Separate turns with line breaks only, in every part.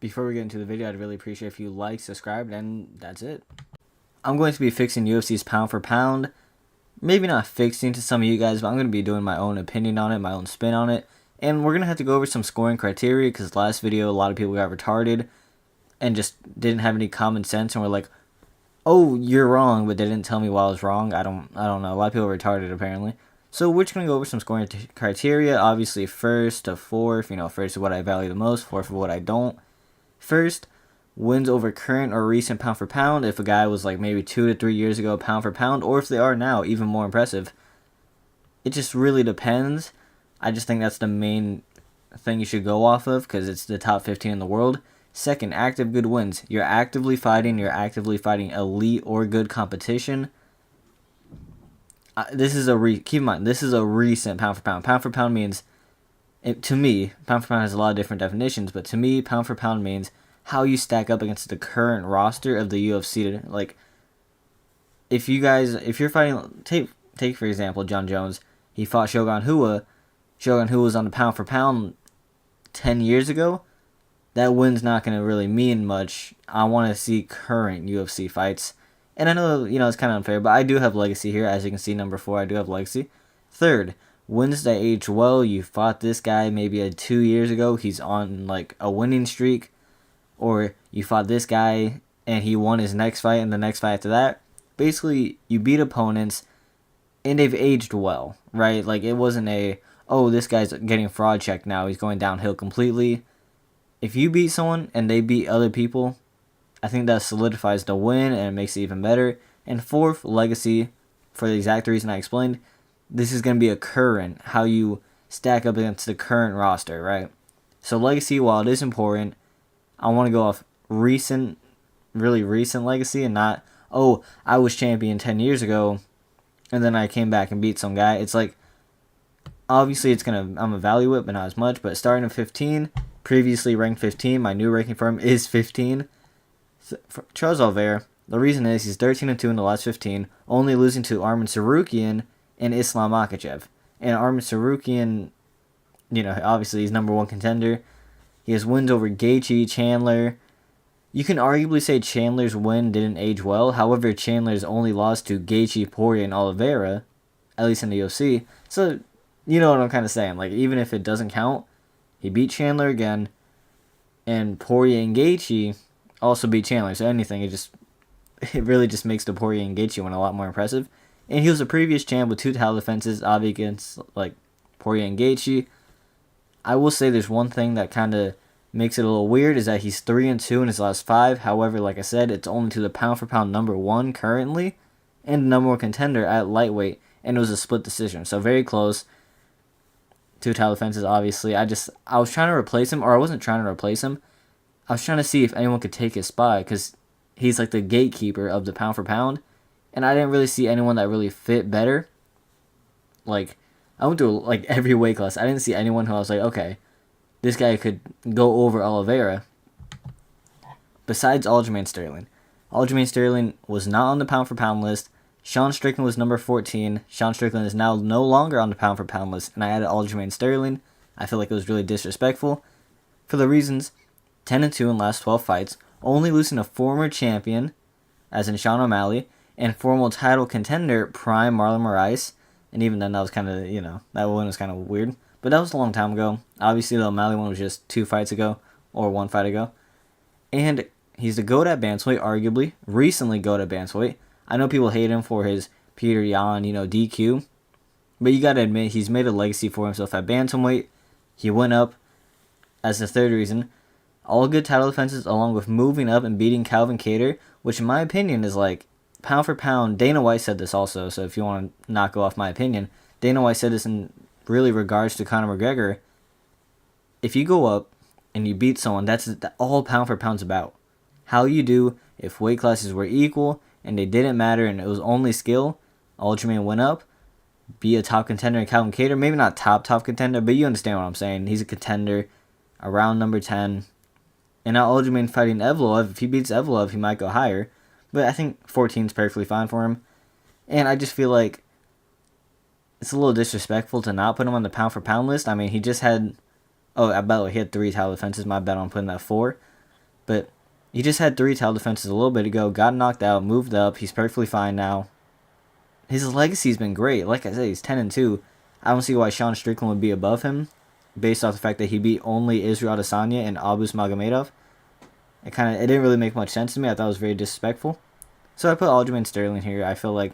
Before we get into the video, I'd really appreciate if you like, subscribed, and that's it. I'm going to be fixing UFC's pound for pound. Maybe not fixing to some of you guys, but I'm going to be doing my own opinion on it, my own spin on it. And we're going to have to go over some scoring criteria because last video, a lot of people got retarded and just didn't have any common sense and were like, oh, you're wrong, but they didn't tell me why I was wrong. I don't know. A lot of people are retarded, apparently. So we're just going to go over some scoring criteria. Obviously, first to fourth. First is what I value the most, fourth is what I don't. First, wins over current or recent pound for pound. If a guy was like maybe 2 to 3 years ago pound for pound, or if they are now, even more impressive. It just really depends. I just think that's the main thing you should go off of because it's the top 15 in the world. Second, active good wins. You're actively fighting elite or good competition. Keep in mind, this is a recent pound for pound. Pound for pound means, to me, pound for pound has a lot of different definitions, but to me, pound for pound means how you stack up against the current roster of the UFC. Like, if you're fighting, take for example, John Jones. He fought Shogun Rua. Shogun Rua was on the pound for pound 10 years ago. That win's not going to really mean much. I want to see current UFC fights. And I know, it's kind of unfair, but I do have legacy here. As you can see, number 4, I do have legacy. Third, wins that age well. You fought this guy maybe 2 years ago. He's on, like, a winning streak. Or you fought this guy, and he won his next fight, and the next fight after that. Basically, you beat opponents, and they've aged well, right? Like, it wasn't this guy's getting fraud checked now. He's going downhill completely. If you beat someone, and they beat other people, I think that solidifies the win and it makes it even better. And fourth, legacy, for the exact reason I explained. This is going to be a current, how you stack up against the current roster, right? So legacy, while it is important, I want to go off really recent legacy and not, I was champion 10 years ago and then I came back and beat some guy. It's like, obviously I'm going to value it, but not as much. But starting at 15, previously ranked 15, my new ranking for him is 15. For Charles Oliveira, the reason is he's 13-2 in the last 15, only losing to Arman Tsarukyan and Islam Makhachev. And Arman Tsarukyan, obviously he's number 1 contender. He has wins over Gaethje, Chandler. You can arguably say Chandler's win didn't age well. However, Chandler's only lost to Gaethje, Poirier, and Oliveira, at least in the UFC. So, you know what I'm kind of saying. Like, even if it doesn't count, he beat Chandler again, and Poirier and Gaethje also beat Chandler. So anything, it really just makes the Poirier and Gaethje one a lot more impressive. And he was a previous champ with 2 title defenses, obviously against like Poirier and Gaethje. I will say there's one thing that kind of makes it a little weird is that he's 3-2 in his last 5. However, like I said, it's only to the pound for pound number 1 currently, and number 1 contender at lightweight, and it was a split decision. So very close. 2 title defenses, obviously. I was trying to replace him, or I wasn't trying to replace him. I was trying to see if anyone could take his spot, because he's like the gatekeeper of the pound for pound, and I didn't really see anyone that really fit better. Like, I went through like every weight class. I didn't see anyone who I was like, okay, this guy could go over Oliveira. Besides Aljamain Sterling. Aljamain Sterling was not on the pound for pound list. Sean Strickland was number 14. Sean Strickland is now no longer on the pound for pound list, and I added Aljamain Sterling. I feel like it was really disrespectful. For the reasons, 10-2 in last 12 fights, only losing a former champion, as in Sean O'Malley, and former title contender, prime Marlon Moraes. And even then, that was kind of, that one was kind of weird. But that was a long time ago. Obviously, the O'Malley one was just 2 fights ago, or 1 fight ago. And he's the GOAT at bantamweight, arguably. Recently GOAT at bantamweight. I know people hate him for his Peter Yan, DQ. But you gotta admit, he's made a legacy for himself at bantamweight. He went up, as the third reason. All good title defenses, along with moving up and beating Calvin Kattar, which in my opinion is like, pound for pound. Dana White said this also, so if you want to not go off my opinion, Dana White said this in really regards to Conor McGregor. If you go up and you beat someone, that's all pound for pound's about. How you do if weight classes were equal and they didn't matter and it was only skill. Aljamain went up, be a top contender in Calvin Kattar. Maybe not top contender, but you understand what I'm saying. He's a contender around number 10. And now Aljamain fighting Evloev. If he beats Evloev, he might go higher. But I think 14 is perfectly fine for him. And I just feel like it's a little disrespectful to not put him on the pound for pound list. I mean, he just had... Oh, by the way, he had 3 title defenses. My bad on putting that 4. But he just had 3 title defenses a little bit ago, got knocked out, moved up. He's perfectly fine now. His legacy's been great. Like I said, he's 10-2. I don't see why Sean Strickland would be above him, based off the fact that he beat only Israel Adesanya and Abus Magomedov. It didn't really make much sense to me. I thought it was very disrespectful. So I put Aljamain Sterling here. I feel like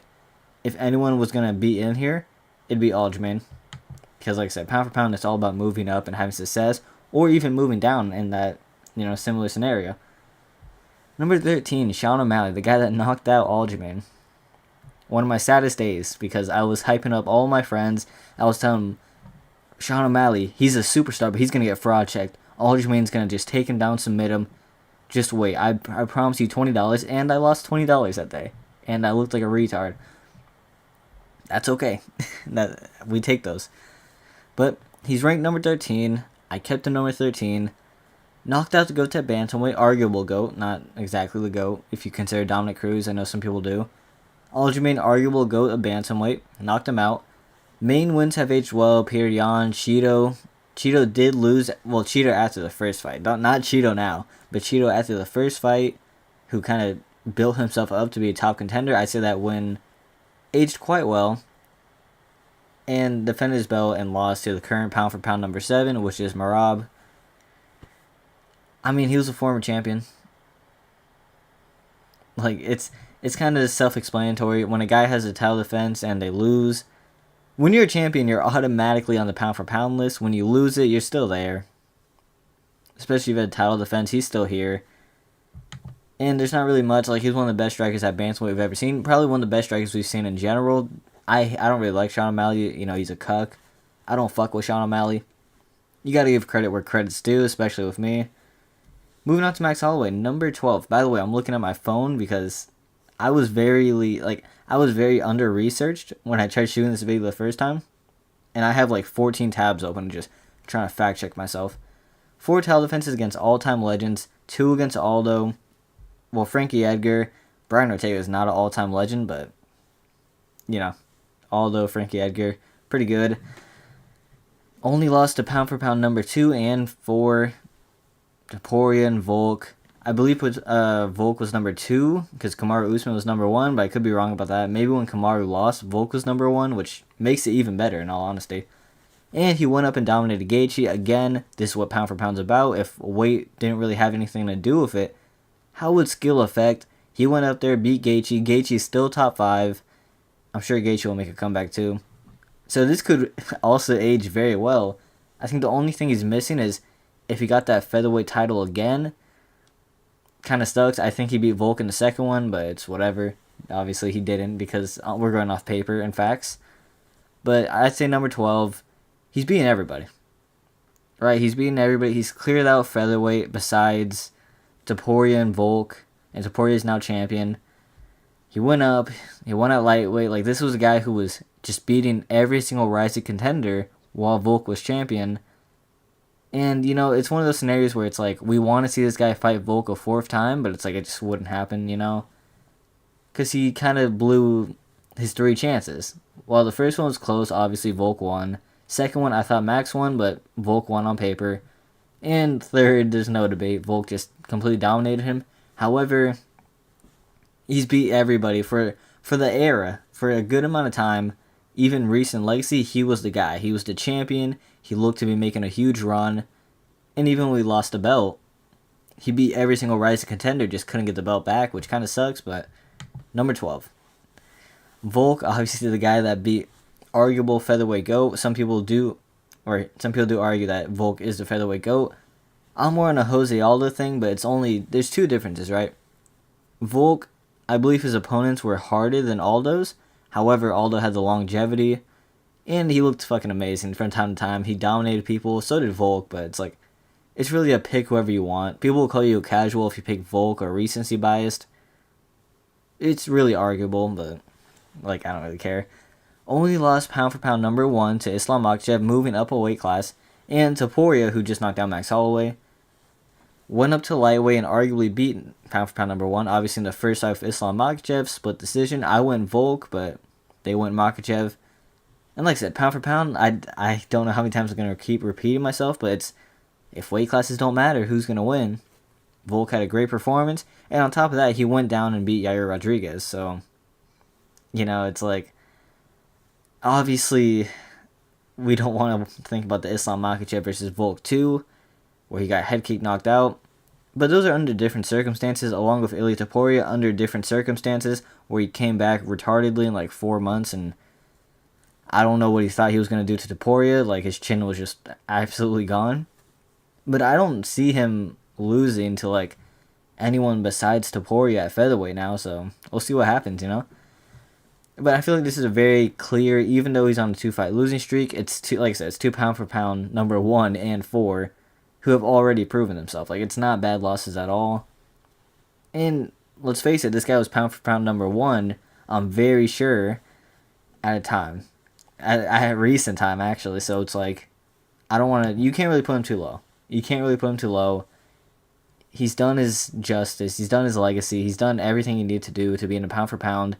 if anyone was gonna be in here, it'd be Aljamain, because like I said, pound for pound, it's all about moving up and having success, or even moving down in that similar scenario. Number 13, Sean O'Malley, the guy that knocked out Aljamain. One of my saddest days, because I was hyping up all my friends. I was telling them, Sean O'Malley, he's a superstar, but he's going to get fraud checked. Aljamain's going to just take him down, submit him. Just wait. I promise you $20, and I lost $20 that day. And I looked like a retard. That's okay. We take those. But he's ranked number 13. I kept him number 13. Knocked out the GOAT at bantamweight, arguable GOAT, not exactly the GOAT, if you consider Dominic Cruz. I know some people do. Aljamain, arguable GOAT of bantamweight, knocked him out. Main wins have aged well. Peter Yan, Cheeto. Cheeto did lose. Well, Cheeto after the first fight. Not Cheeto now, but Cheeto after the first fight, who kind of built himself up to be a top contender. I'd say that win aged quite well. And defended his belt and lost to the current pound for pound number 7, which is Marab. I mean, he was a former champion. Like, it's kind of self-explanatory. When a guy has a title defense and they lose, when you're a champion, you're automatically on the pound for pound list. When you lose it, you're still there. Especially if you have a title defense, he's still here. And there's not really much. Like, he's one of the best strikers at bantamweight we've ever seen. Probably one of the best strikers we've seen in general. I don't really like Sean O'Malley. He's a cuck. I don't fuck with Sean O'Malley. You gotta give credit where credit's due, especially with me. Moving on to Max Holloway, number 12. By the way, I'm looking at my phone because I was very under-researched when I tried shooting this video the first time. And I have like 14 tabs open, just trying to fact-check myself. 4 title defenses against all-time legends. 2 against Aldo. Well, Frankie Edgar. Brian Ortega is not an all-time legend, but, Aldo, Frankie Edgar, pretty good. Only lost to pound for pound number 2 and 4. Topuria and Volk. I believe Volk was number 2 because Kamaru Usman was number 1, but I could be wrong about that. Maybe when Kamaru lost, Volk was number 1, which makes it even better in all honesty. And he went up and dominated Gaethje. Again, this is what pound for pound's about. If weight didn't really have anything to do with it, how would skill affect? He went up there, beat Gaethje. Gaethje's still top 5. I'm sure Gaethje will make a comeback too. So this could also age very well. I think the only thing he's missing is if he got that featherweight title again. Kind of sucks. I think he beat Volk in the second one, but it's whatever. Obviously he didn't because we're going off paper and facts. But I'd say number 12, he's beating everybody. Right, he's beating everybody. He's cleared out featherweight besides Topuria and Volk. And Topuria is now champion. He went up. He won at lightweight. Like, this was a guy who was just beating every single rising contender while Volk was champion. And, it's one of those scenarios where it's like, we want to see this guy fight Volk a 4th time, but it's like, it just wouldn't happen, Because he kind of blew his 3 chances. Well, the first one was close. Obviously, Volk won. Second one, I thought Max won, but Volk won on paper. And third, there's no debate. Volk just completely dominated him. However, he's beat everybody for the era. For a good amount of time, even recent legacy, he was the guy. He was the champion. He looked to be making a huge run. And even when we lost the belt, he beat every single rising contender, just couldn't get the belt back, which kind of sucks, but number 12. Volk, obviously the guy that beat arguable featherweight GOAT. Some people do argue that Volk is the featherweight GOAT. I'm more on a Jose Aldo thing, but there's 2 differences, right? Volk, I believe his opponents were harder than Aldo's. However, Aldo had the longevity, and he looked fucking amazing from time to time. He dominated people, so did Volk, but it's like, it's really a pick whoever you want. People will call you casual if you pick Volk or recency biased. It's really arguable, but, I don't really care. Only lost pound for pound number 1 to Islam Makhachev, moving up a weight class, and Topuria, who just knocked out Max Holloway. Went up to lightweight and arguably beat pound for pound number 1. Obviously, in the first fight with Islam Makhachev, split decision. I went Volk, but they went Makhachev. And like I said, pound for pound, I don't know how many times I'm going to keep repeating myself, but it's, if weight classes don't matter, who's going to win? Volk had a great performance, and on top of that, he went down and beat Yair Rodriguez. So, it's like, obviously, we don't want to think about the Islam Makhachev versus Volk 2, where he got head kick knocked out. But those are under different circumstances, along with Ilia Topuria under different circumstances, where he came back retardedly in like 4 months, and I don't know what he thought he was going to do to Topuria. Like, his chin was just absolutely gone. But I don't see him losing to, like, anyone besides Topuria at featherweight now, so we'll see what happens, But I feel like this is a very clear, even though he's on a 2-fight losing streak, it's two, like I said, it's 2 pound for pound, number 1 and 4, who have already proven themselves. Like, it's not bad losses at all. And let's face it, this guy was pound for pound number 1, I'm very sure, at a time. At recent time, actually. So it's like, I don't want to, you can't really put him too low. You can't really put him too low. He's done his justice. He's done his legacy. He's done everything he needed to do to be in a pound for pound.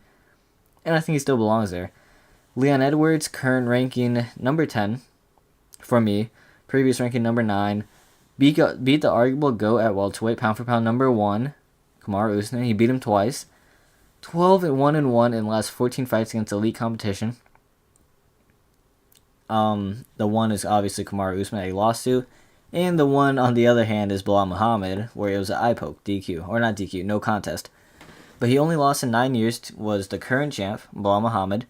And I think he still belongs there. Leon Edwards, current ranking number 10 for me. Previous ranking number 9. Beat the arguable GOAT at welterweight, pound for pound number 1, Kamaru Usman. He beat him twice. 12-1-1 in the last 14 fights against elite competition. The one is obviously Kamaru Usman that he lost to. And the one, on the other hand, is Bilal Muhammad, where it was an eye poke, DQ. Or not DQ, no contest. But he only lost in 9 years, was the current champ, Bilal Muhammad.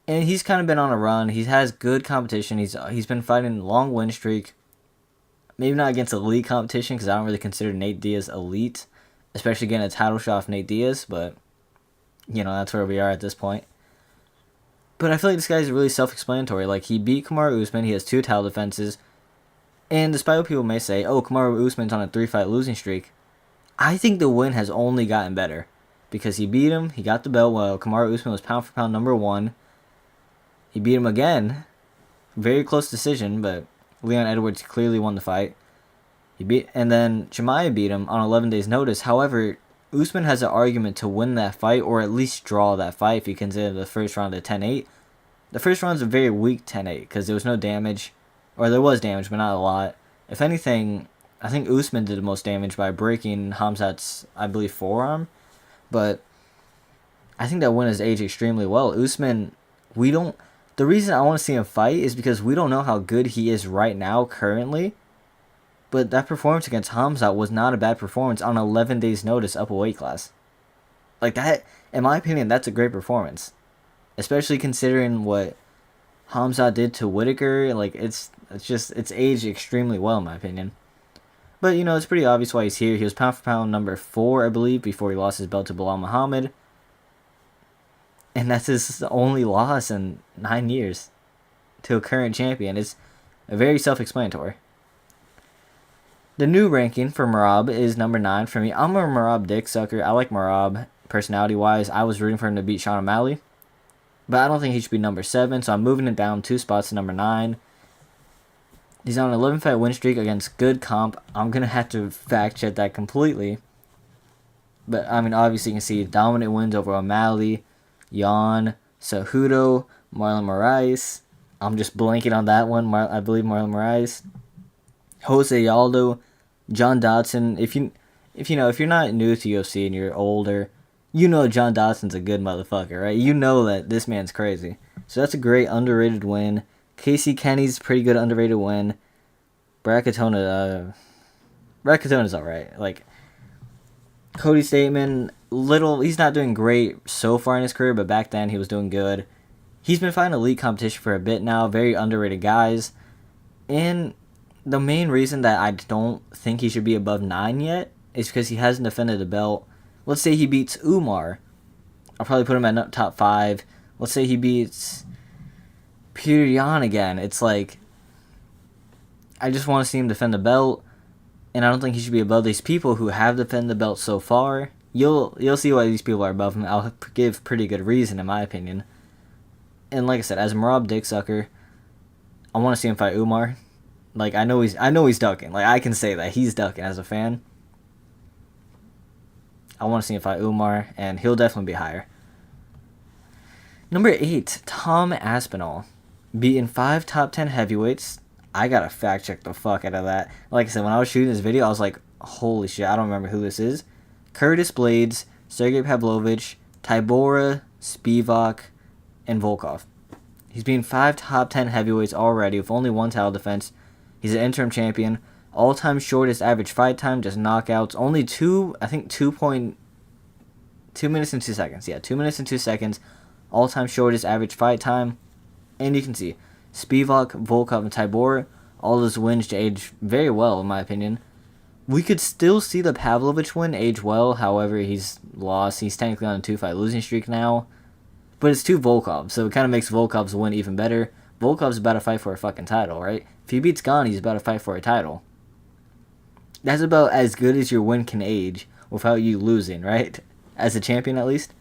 And he's kind of been on a run. He has good competition. He's been fighting a long win streak. Maybe not against elite competition, because I don't really consider Nate Diaz elite. Especially getting a title shot off Nate Diaz, but, that's where we are at this point. But I feel like this guy's really self-explanatory. Like, he beat Kamaru Usman, he has 2 title defenses. And despite what people may say, oh, Kamaru Usman's on a 3-fight losing streak, I think the win has only gotten better. Because he beat him, he got the belt while Kamaru Usman was pound for pound number 1. He beat him again. Very close decision, but Leon Edwards clearly won the fight. And then Chimaev beat him on 11 days' notice. However, Usman has an argument to win that fight, or at least draw that fight if you consider the first round a 10-8. The first round is a very weak 10-8, because there was no damage. Or there was damage, but not a lot. If anything, I think Usman did the most damage by breaking Khamzat's, I believe, forearm. But I think that win has aged extremely well. Usman, the reason I want to see him fight is because we don't know how good he is right now, currently. But that performance against Khamzat was not a bad performance on 11 days' notice up a weight class. Like, that, in my opinion, that's a great performance. Especially considering what Khamzat did to Whitaker. Like, it's aged extremely well, in my opinion. But, it's pretty obvious why he's here. He was pound for pound number 4, I believe, before he lost his belt to Bilal Muhammad. And that's his only loss in 9 years to a current champion. It's very self-explanatory. The new ranking for Merab is number 9 for me. I'm a Merab dick sucker. I like Merab personality-wise. I was rooting for him to beat Sean O'Malley. But I don't think he should be number 7, so I'm moving it down 2 spots to number 9. He's on an 11-fight win streak against good comp. I'm going to have to fact-check that completely. But, I mean, obviously you can see dominant wins over O'Malley, Yan, Cejudo, Marlon Moraes. I'm just blanking on that one. I believe Marlon Moraes. Jose Aldo, John Dodson. If you're not new to UFC and you're older, John Dodson's a good motherfucker, right? You know that this man's crazy. So that's a great underrated win. Casey Kenny's pretty good underrated win. Bracatona's alright. Like, Cody Stateman, he's not doing great so far in his career, but back then he was doing good. He's been fighting elite competition for a bit now. Very underrated guys. And the main reason that I don't think he should be above 9 yet is because he hasn't defended the belt. Let's say he beats Umar. I'll probably put him at top 5. Let's say he beats Peter Yan again. It's like, I just want to see him defend the belt, and I don't think he should be above these people who have defended the belt so far. You'll see why these people are above him. I'll give pretty good reason, in my opinion. And like I said, as a Merab dicksucker, I want to see him fight Umar. Like, I know he's ducking. Like, I can say that he's ducking as a fan. I want to see him fight Umar, and he'll definitely be higher. Number 8, Tom Aspinall. Beaten 5 top 10 heavyweights. I gotta fact check the fuck out of that. Like I said, when I was shooting this video, I was like, holy shit, I don't remember who this is. Curtis Blades, Sergey Pavlovich, Tybura, Spivak, and Volkov. He's beaten 5 top 10 heavyweights already with only 1 title defense. He's an interim champion. All-time shortest average fight time, just knockouts. Only 2 minutes and 2 seconds. Yeah, 2 minutes and 2 seconds. All-time shortest average fight time. And you can see Spivak, Volkov, and Tybura, all those wins to age very well, in my opinion. We could still see the Pavlovich win age well. However, he's lost. He's technically on a 2-fight losing streak now. But it's to Volkov, so it kind of makes Volkov's win even better. Volkov's about to fight for a fucking title, right? If he beats Gane, he's about to fight for a title. That's about as good as your win can age without you losing, right? As a champion, at least.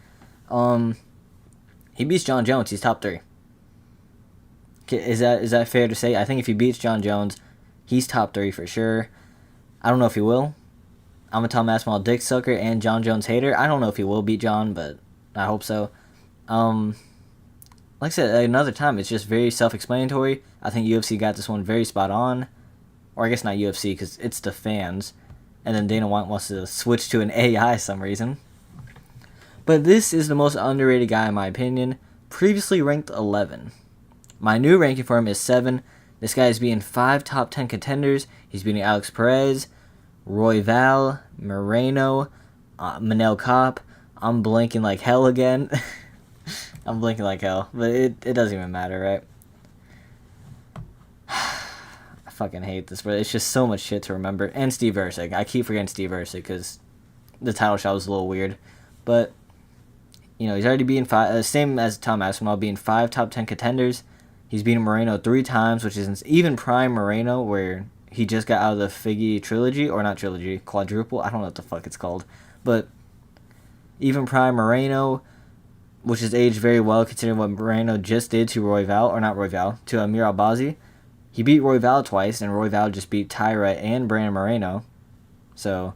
He beats John Jones. He's top 3. Is that fair to say? I think if he beats John Jones, he's top 3 for sure. I don't know if he will. I'm a Tom Aspinall dick sucker and John Jones hater. I don't know if he will beat John, but I hope so. Like I said, another time, it's just very self-explanatory. I think UFC got this one very spot on. Or I guess not UFC, because it's the fans. And then Dana White wants to switch to an AI some reason. But this is the most underrated guy in my opinion. Previously ranked 11. My new ranking for him is 7. This guy is beating 5 top 10 contenders. He's beating Alex Perez, Royval, Moreno, Manel Kopp. I'm blanking like hell again. I'm blinking like hell, but it doesn't even matter, right? I fucking hate this, but it's just so much shit to remember. And Steve Erceg. I keep forgetting Steve Erceg because the title shot was a little weird. But, you know, he's already beaten 5, same as Tom Aspinall, beating 5 top 10 contenders. He's beaten Moreno 3 times, which is even prime Moreno, where he just got out of the Figgy trilogy, or not trilogy, quadruple. I don't know what the fuck it's called. But even prime Moreno, which is aged very well considering what Moreno just did to to Amir Albazi. He beat Royval twice, and Royval just beat Tyra and Brandon Moreno. So,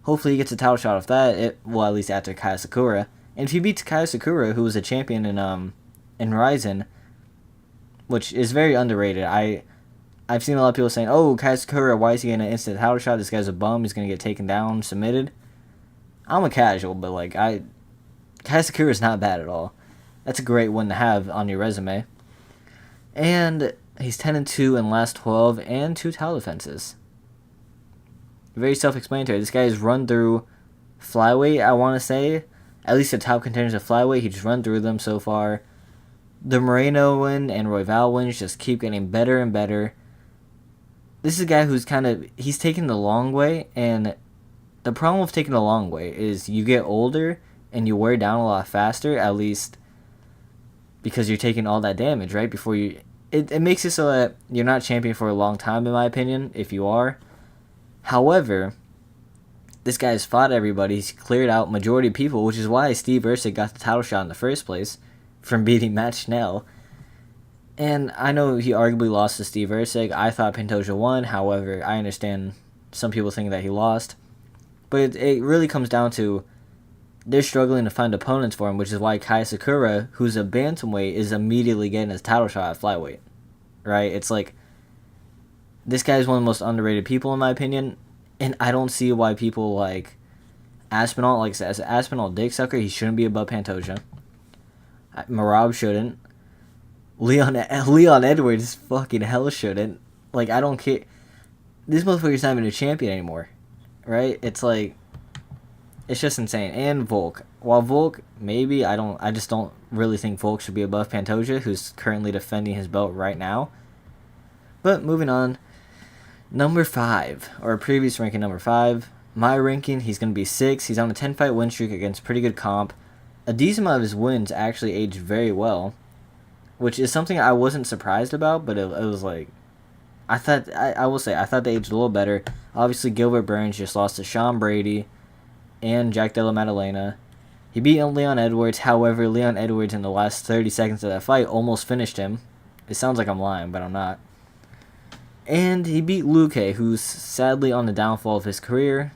hopefully he gets a title shot off that, well, at least after Kaya Sakura. And if he beats Kaya Sakura, who was a champion in Ryzen, which is very underrated. I've seen a lot of people saying, oh, Kaya Sakura, why is he getting an instant title shot? This guy's a bum, he's going to get taken down, submitted. I'm a casual, but like, Kaya Sakura is not bad at all. That's a great one to have on your resume. And he's 10-2 in last 12 and 2 title defenses. Very self-explanatory. This guy has run through flyweight, I want to say. At least the top contenders of flyweight, he's just run through them so far. The Moreno win and Royval wins just keep getting better and better. This is a guy who's he's taking the long way, and the problem with taking the long way is you get older and you wear down a lot faster, at least because you're taking all that damage, right? Before you... It makes it so that you're not champion for a long time, in my opinion, if you are. However, this guy has fought everybody. He's cleared out majority of people, which is why Steve Erceg got the title shot in the first place from beating Matt Schnell. And I know he arguably lost to Steve Erceg. I thought Pantoja won. However, I understand some people think that he lost. But it really comes down to they're struggling to find opponents for him, which is why Kaya Sakura, who's a bantamweight, is immediately getting his title shot at flyweight. Right? It's like, this guy is one of the most underrated people, in my opinion, and I don't see why people like Aspinall, like as Aspinall dick sucker, he shouldn't be above Pantoja. Marab shouldn't. Leon Edwards fucking hell shouldn't. Like, I don't care. This motherfucker's not even a champion anymore. Right? It's like, it's just insane. And Volk. While Volk, maybe, I just don't really think Volk should be above Pantoja, who's currently defending his belt right now. But moving on. Number 5, or previous ranking number 5. My ranking, he's going to be 6. He's on a 10-fight win streak against pretty good comp. A decent amount of his wins actually aged very well, which is something I wasn't surprised about, but it was like, I will say, I thought they aged a little better. Obviously, Gilbert Burns just lost to Sean Brady and Jack Della Maddalena. He beat Leon Edwards. However, Leon Edwards in the last 30 seconds of that fight almost finished him. It sounds like I'm lying, but I'm not. And he beat Luque, who's sadly on the downfall of his career.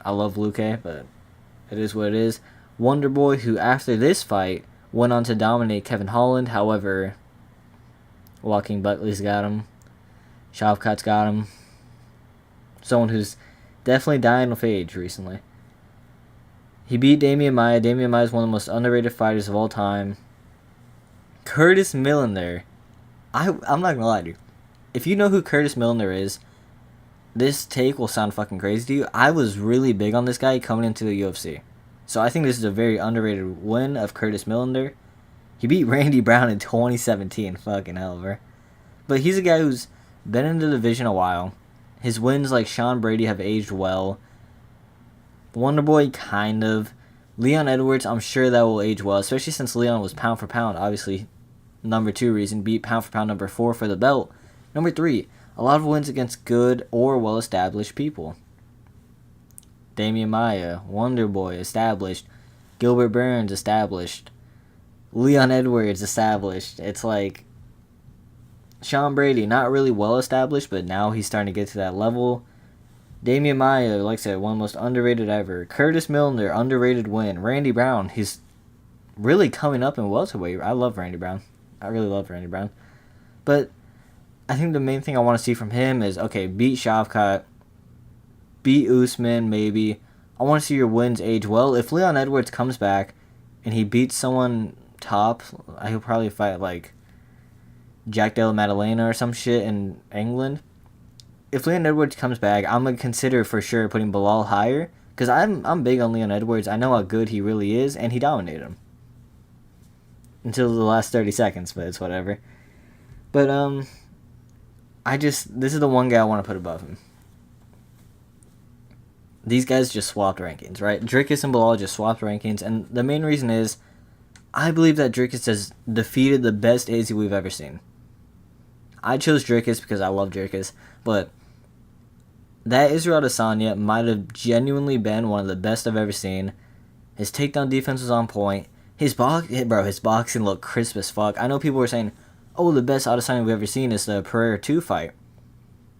I love Luque, but it is what it is. Wonderboy, who after this fight went on to dominate Kevin Holland. However, Joaquin Buckley's got him. Shavkat's got him. Someone who's definitely dying of age recently. He beat Damian Maia. Damian Maia is one of the most underrated fighters of all time. Curtis Millender. I'm not gonna lie to you. If you know who Curtis Millender is, this take will sound fucking crazy to you. I was really big on this guy coming into the UFC. So I think this is a very underrated win of Curtis Millender. He beat Randy Brown in 2017. Fucking hell, bro. But he's a guy who's been in the division a while. His wins like Sean Brady have aged well. Wonderboy, kind of. Leon Edwards, I'm sure that will age well, especially since Leon was pound for pound. Obviously, number 2 reason, beat pound for pound number 4 for the belt. Number 3, a lot of wins against good or well-established people. Damian Maia, Wonderboy, established. Gilbert Burns, established. Leon Edwards, established. It's like Sean Brady, not really well-established, but now he's starting to get to that level. Damian Maia, like I said, one of the most underrated ever. Curtis Millender, underrated win. Randy Brown, he's really coming up in welterweight. I love Randy Brown. I really love Randy Brown. But I think the main thing I want to see from him is, okay, beat Shavkat, beat Usman, maybe. I want to see your wins age well. If Leon Edwards comes back and he beats someone top, he'll probably fight like Jack Della Maddalena or some shit in England. If Leon Edwards comes back, I'm going to consider for sure putting Bilal higher. Because I'm big on Leon Edwards. I know how good he really is, and he dominated him. Until the last 30 seconds, but it's whatever. But, this is the one guy I want to put above him. These guys just swapped rankings, right? Dricus and Bilal just swapped rankings, and the main reason is, I believe that Dricus has defeated the best Izzy we've ever seen. I chose Dricus because I love Dricus, but that Israel Adesanya might have genuinely been one of the best I've ever seen. His takedown defense was on point. His boxing looked crisp as fuck. I know people were saying, oh, the best Adesanya we've ever seen is the Pereira 2 fight.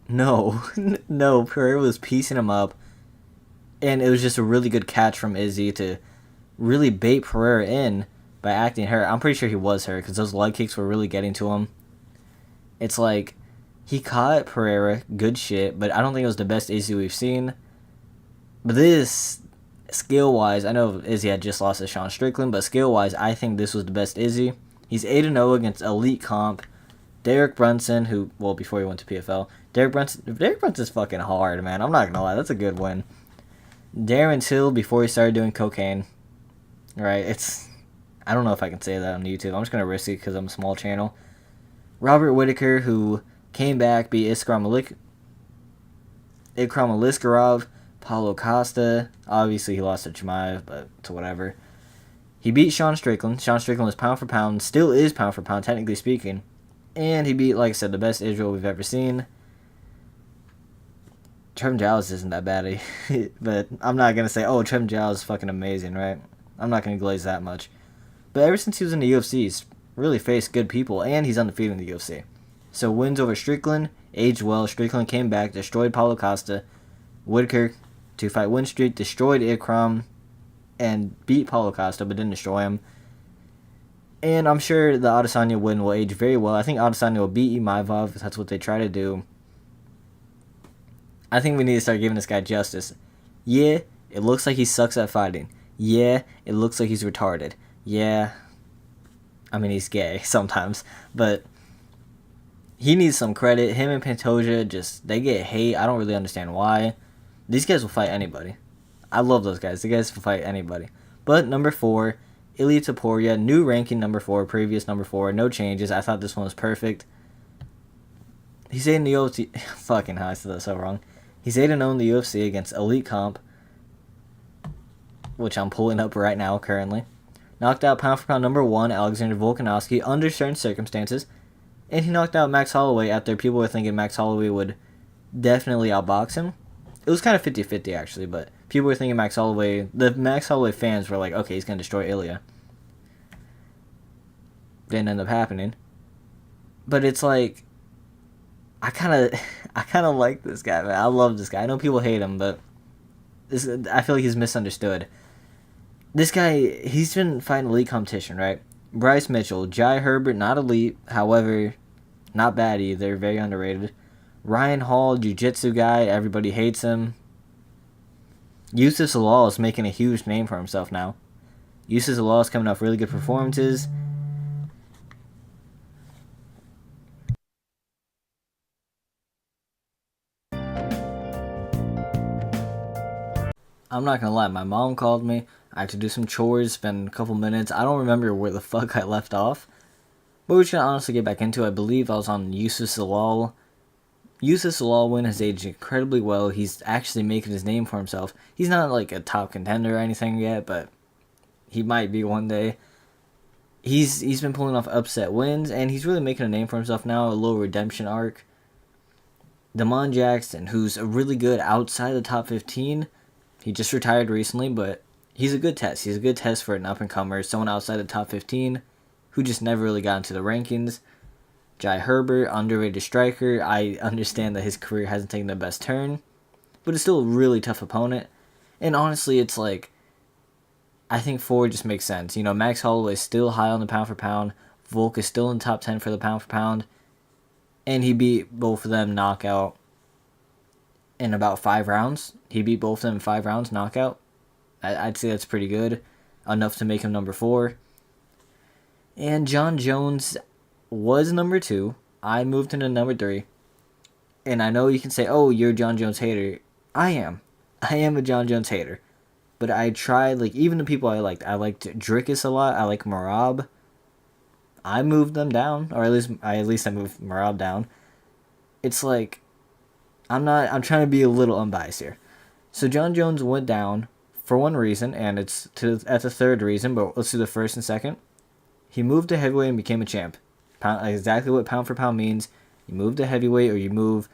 No, no, Pereira was piecing him up, and it was just a really good catch from Izzy to really bait Pereira in by acting hurt. I'm pretty sure he was hurt because those leg kicks were really getting to him. It's like, he caught Pereira, good shit, but I don't think it was the best Izzy we've seen. But this, skill-wise, I know Izzy had just lost to Sean Strickland, but skill-wise, I think this was the best Izzy. He's 8-0 against elite comp. Derek Brunson, who, well, before he went to PFL, Derek Brunson's fucking hard, man. I'm not gonna lie, that's a good win. Darren Till, before he started doing cocaine. Right, I don't know if I can say that on YouTube. I'm just gonna risk it because I'm a small channel. Robert Whittaker, who came back, beat Ikram Aliskerov, Paulo Costa. Obviously, he lost to Chimaev, but to whatever. He beat Sean Strickland. Sean Strickland was pound for pound, still is pound for pound, technically speaking. And he beat, like I said, the best Israel we've ever seen. Trevin Giles isn't that bad, but I'm not going to say, oh, Trevin Giles is fucking amazing, right? I'm not going to glaze that much. But ever since he was in the UFC, he's really faced good people, and he's undefeated in the UFC. So wins over Strickland, aged well. Strickland came back, destroyed Paulo Costa. Whittaker, 2-fight win streak, destroyed Ikram, and beat Paulo Costa, but didn't destroy him. And I'm sure the Adesanya win will age very well. I think Adesanya will beat Imavov, if that's what they try to do. I think we need to start giving this guy justice. Yeah, it looks like he sucks at fighting. Yeah, it looks like he's retarded. Yeah, I mean, he's gay sometimes, but he needs some credit. Him and Pantoja, they get hate. I don't really understand why. These guys will fight anybody. I love those guys. The guys will fight anybody. But number 4, Ilia Topuria, new ranking number 4, previous number 4, no changes. I thought this one was perfect. He's 8 in the UFC. Fucking hell, I said that so wrong. He's 8-0 in the UFC against elite comp, which I'm pulling up right now currently. Knocked out pound for pound number 1, Alexander Volkanovski, under certain circumstances. And he knocked out Max Holloway after people were thinking Max Holloway would definitely outbox him. It was kind of 50-50 actually, but people were thinking Max Holloway, the Max Holloway fans were like, okay, he's going to destroy Ilya. Didn't end up happening. But it's like, I kind of like this guy, man. I love this guy. I know people hate him, but I feel like he's misunderstood. This guy, he's been fighting elite competition, right? Bryce Mitchell, Jai Herbert, not elite, however, not bad either, very underrated. Ryan Hall, jiu-jitsu guy, everybody hates him. Yusuf Salal is making a huge name for himself now. Yusuf Salal is coming off really good performances. I'm not gonna lie, my mom called me. I had to do some chores, spend a couple minutes. I don't remember where the fuck I left off. But we're just gonna honestly get back into it. I believe I was on Yusuf Salal. Yusuf Salal has aged incredibly well. He's actually making his name for himself. He's not like a top contender or anything yet, but he might be one day. He's been pulling off upset wins, and he's really making a name for himself now. A little redemption arc. Damon Jackson, who's a really good outside the top 15. He just retired recently, but he's a good test. He's a good test for an up-and-comer, someone outside the top 15 who just never really got into the rankings. Jai Herbert, underrated striker. I understand that his career hasn't taken the best turn, but it's still a really tough opponent. And honestly, it's like, I think 4 just makes sense. You know, Max Holloway is still high on the pound for pound. Volk is still in the top 10 for the pound for pound. And he beat both of them knockout in about 5 rounds. He beat both of them in 5 rounds knockout. I'd say that's pretty good. Enough to make him number 4. And John Jones was number 2. I moved him to number 3. And I know you can say, oh, you're a John Jones hater. I am. I am a John Jones hater. But I tried, like, even the people I liked Drickus a lot. I like Marab. I moved them down. Or at least I moved Marab down. It's like, I'm trying to be a little unbiased here. So John Jones went down for one reason, and it's at the third reason, but let's do the first and second. He moved to heavyweight and became a champ. Exactly what pound for pound means. You move to heavyweight, or you move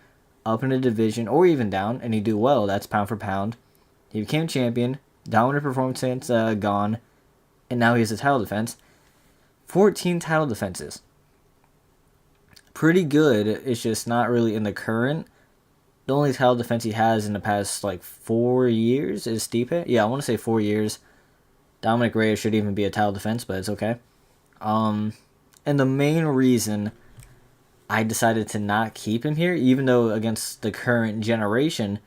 up in a division, or even down, and you do well. That's pound for pound. He became champion. Dominant performance gone. And now he has a title defense. 14 title defenses. Pretty good. It's just not really in the current. The only title defense he has in the past, 4 years is Stipe. Yeah, I want to say 4 years. Dominic Reyes should even be a title defense, but it's okay. And the main reason I decided to not keep him here, even though against the current generation,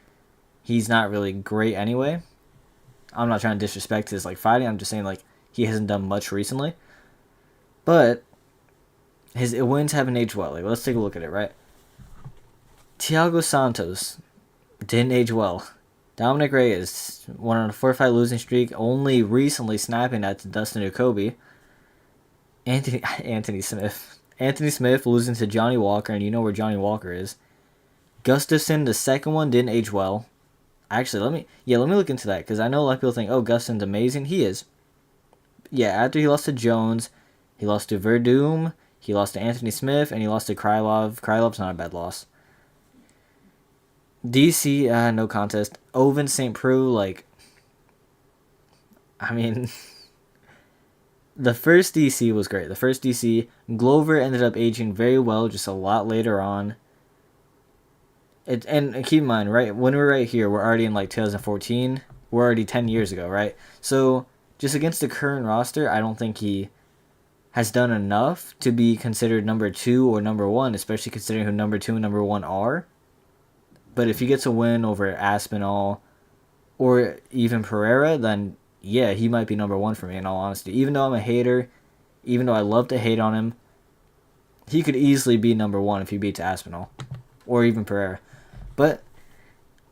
he's not really great anyway. I'm not trying to disrespect his fighting. I'm just saying he hasn't done much recently. But his wins haven't aged well. Let's take a look at it, right? Thiago Santos didn't age well. Dominic Reyes went on a 4-fight losing streak, only recently snapping that to Dustin Jacoby. Anthony Smith. Anthony Smith losing to Johnny Walker, and you know where Johnny Walker is. Gustafsson, the second one, didn't age well. Actually, let me look into that, because I know a lot of people think, oh, Gustafsson's amazing. He is. Yeah, after he lost to Jones, he lost to Verdum, he lost to Anthony Smith, and he lost to Krylov. Krylov's not a bad loss. DC, no contest. Oven St. Preux, the first DC was great. The first DC, Glover ended up aging very well, just a lot later on. And keep in mind, right, when we're right here, we're already in 2014. We're already 10 years ago, right? So just against the current roster, I don't think he has done enough to be considered number 2 or number 1, especially considering who number 2 and number 1 are. But if he gets a win over Aspinall or even Pereira, then yeah, he might be number 1 for me, in all honesty. Even though I'm a hater, even though I love to hate on him, he could easily be number 1 if he beats Aspinall or even Pereira. But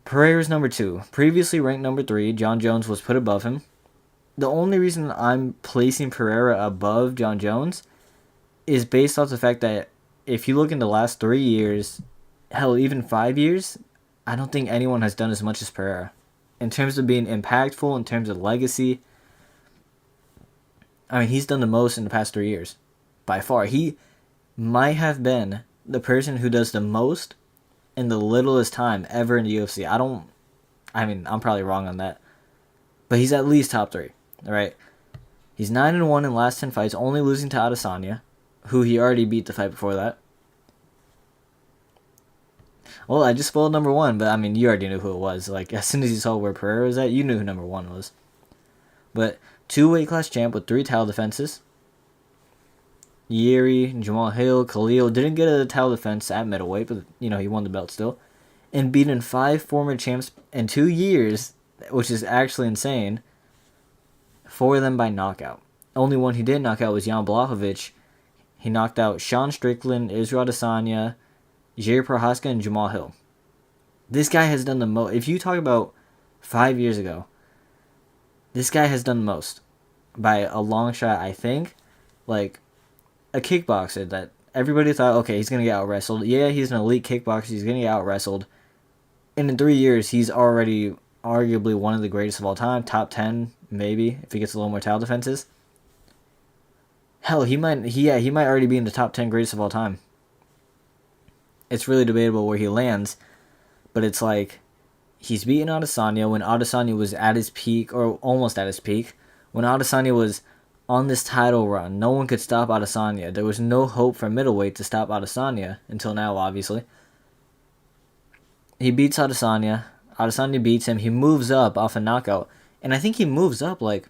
Pereira's number 2. Previously ranked number 3, John Jones was put above him. The only reason I'm placing Pereira above John Jones is based off the fact that if you look in the last 3 years, hell, even 5 years, I don't think anyone has done as much as Pereira. In terms of being impactful, in terms of legacy, he's done the most in the past 3 years. By far. He might have been the person who does the most in the littlest time ever in the UFC. I'm probably wrong on that. But he's at least top 3. Alright? He's 9-1 in the last 10 fights, only losing to Adesanya, who he already beat the fight before that. Well, I just spoiled number 1, but you already knew who it was. As soon as you saw where Pereira was at, you knew who number 1 was. But 2 weight class champ with 3 title defenses. Yeri, Jamal Hill, Khalil didn't get a title defense at middleweight, but he won the belt still. And beaten 5 former champs in 2 years. which is actually insane. 4 of them by knockout. Only one he did knock out was Jan Blachowicz. He knocked out Sean Strickland, Israel Adesanya, Jair Prohaska, and Jamal Hill. This guy has done the most. If you talk about 5 years ago, this guy has done the most by a long shot, I think. Like, a kickboxer that everybody thought, okay, he's going to get out wrestled. Yeah, he's an elite kickboxer. He's going to get out wrestled. And in 3 years, he's already arguably one of the greatest of all time. Top 10, maybe, if he gets a little more title defenses. Hell, he might already be in the top 10 greatest of all time. It's really debatable where he lands. But it's like, he's beaten Adesanya when Adesanya was at his peak, or almost at his peak. When Adesanya was on this title run, no one could stop Adesanya. There was no hope for middleweight to stop Adesanya, until now, obviously. He beats Adesanya. Adesanya beats him. He moves up off a knockout. And I think he moves up like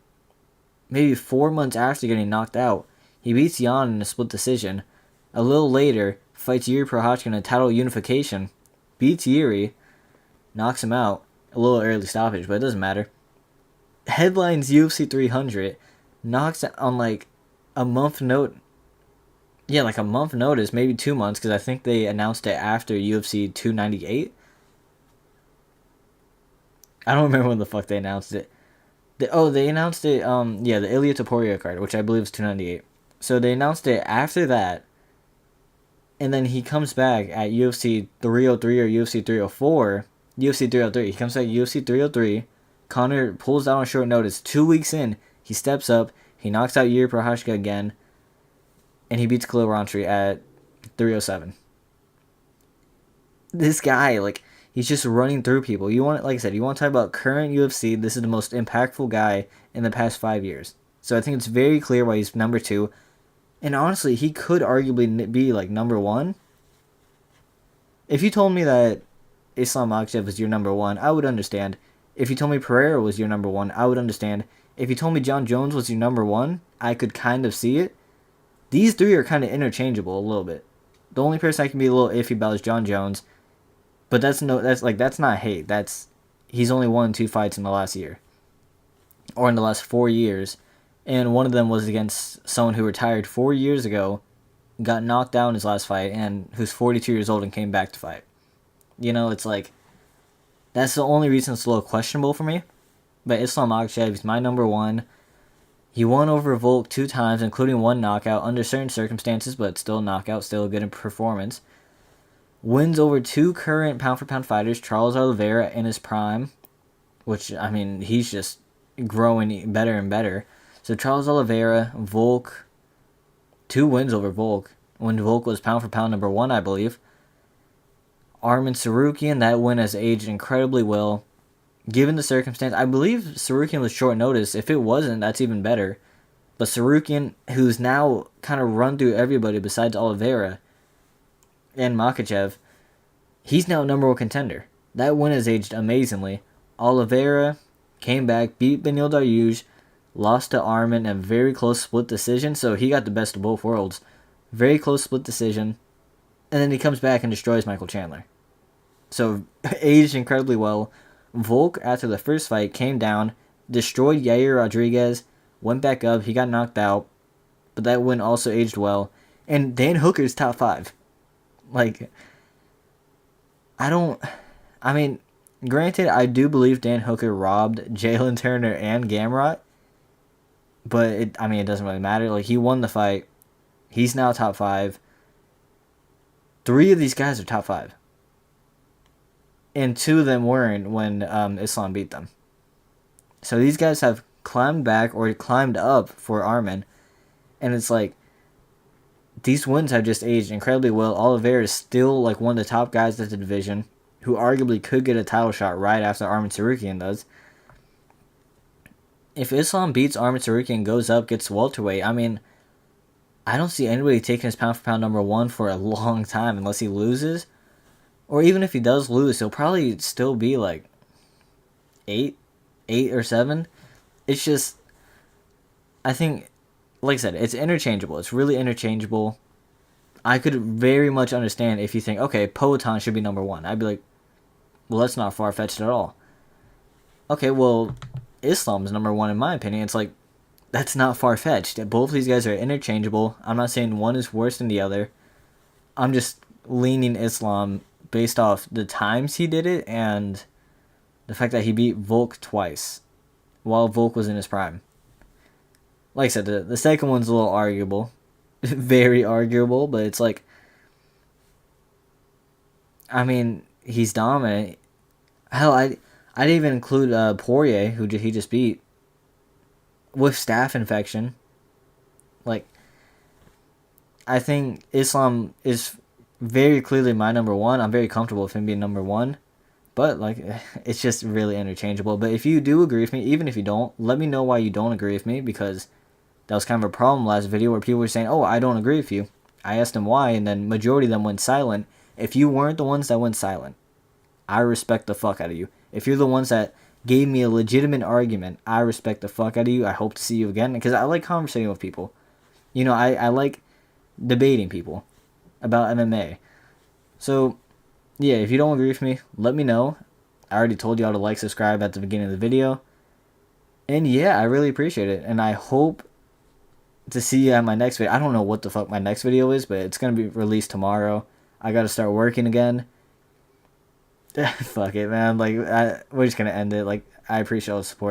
maybe 4 months after getting knocked out. He beats Jan in a split decision. A little later, fights Yuri Prochazka in a title unification. Beats Yuri. Knocks him out. A little early stoppage, but it doesn't matter. Headlines UFC 300. Knocks on like a month like a month notice, maybe 2 months, because I think they announced it after UFC 298. I don't remember when the fuck they announced it. They announced it, the Ilia Topuria card, which I believe is 298. So they announced it after that, and then he comes back at UFC 303 or UFC 304. UFC 303. He comes back at UFC 303. Conor pulls out on short notice. 2 weeks in, he steps up, he knocks out Yuri Prochazka again, and he beats Khalil Rountree at 307. This guy, like, he's just running through people. You want, like I said, you want to talk about current UFC, this is the most impactful guy in the past 5 years. So I think it's very clear why he's number 2. And honestly, he could arguably be, like, number 1. If you told me that Islam Makhachev was your number 1, I would understand. If you told me Pereira was your number 1, I would understand. If you told me John Jones was your number 1, I could kind of see it. These 3 are kind of interchangeable a little bit. The only person I can be a little iffy about is John Jones. But that's not hate. He's only won 2 fights in the last year. Or in the last 4 years. And one of them was against someone who retired 4 years ago, got knocked out in his last fight, and who's 42 years old and came back to fight. You know, it's like, that's the only reason it's a little questionable for me. But Islam Makhachev, he's my number 1. He won over Volk 2 times, including 1 knockout, under certain circumstances, but still a knockout, still a good performance. Wins over 2 current pound-for-pound fighters, Charles Oliveira in his prime, which, I mean, he's just growing better and better. So Charles Oliveira, Volk, 2 wins over Volk, when Volk was pound-for-pound number 1, I believe. Arman Tsarukyan, that win has aged incredibly well. Given the circumstance, I believe Tsarukyan was short notice. If it wasn't, that's even better. But Tsarukyan, who's now kind of run through everybody besides Oliveira and Makhachev, he's now number 1 contender. That win has aged amazingly. Oliveira came back, beat Beneil Dariush, lost to Arman in a very close split decision, so he got the best of both worlds. Very close split decision. And then he comes back and destroys Michael Chandler. So, aged incredibly well. Volk, after the first fight, came down, destroyed Yair Rodriguez, went back up, he got knocked out, but that win also aged well. And Dan Hooker's top 5. Like, granted, I do believe Dan Hooker robbed Jalen Turner and Gamrot, but it doesn't really matter. Like, he won the fight. He's now top 5. 3 of these guys are top 5. And 2 of them weren't when Islam beat them. So these guys have climbed back or climbed up for Arman. And it's like, these wins have just aged incredibly well. Oliveira is still like one of the top guys at the division, who arguably could get a title shot right after Arman Tsarukyan does. If Islam beats Arman Tsarukyan, goes up, gets welterweight, I don't see anybody taking his pound-for-pound number 1 for a long time unless he loses. Or even if he does lose, he'll probably still be like 8 or 7. It's just, I think, like I said, it's interchangeable. It's really interchangeable. I could very much understand if you think, okay, Poatan should be number 1. I'd be like, well, that's not far-fetched at all. Okay, well, Islam's number one in my opinion. It's like, that's not far-fetched. Both of these guys are interchangeable. I'm not saying one is worse than the other. I'm just leaning Islam based off the times he did it and the fact that he beat Volk twice while Volk was in his prime. Like I said, the second one's a little arguable. Very arguable, but it's like, I mean, he's dominant. Hell, I didn't even include Poirier, who he just beat, with staph infection. Like, I think Islam is very clearly my number one. I'm very comfortable with him being number one. But, like, it's just really interchangeable. But if you do agree with me, even if you don't, let me know why you don't agree with me, because that was kind of a problem last video where people were saying, oh, I don't agree with you. I asked them why, and then majority of them went silent. If you weren't the ones that went silent, I respect the fuck out of you. If you're the ones that gave me a legitimate argument, I respect the fuck out of you. I hope to see you again, because I like conversating with people. You know, I like debating people about MMA. So, yeah, if you don't agree with me, let me know. I already told y'all to like, subscribe at the beginning of the video. And yeah, I really appreciate it. And I hope to see you at my next video. I don't know what the fuck my next video is, but it's going to be released tomorrow. I got to start working again. Fuck it, man. Like, we're just going to end it. Like, I appreciate all the support.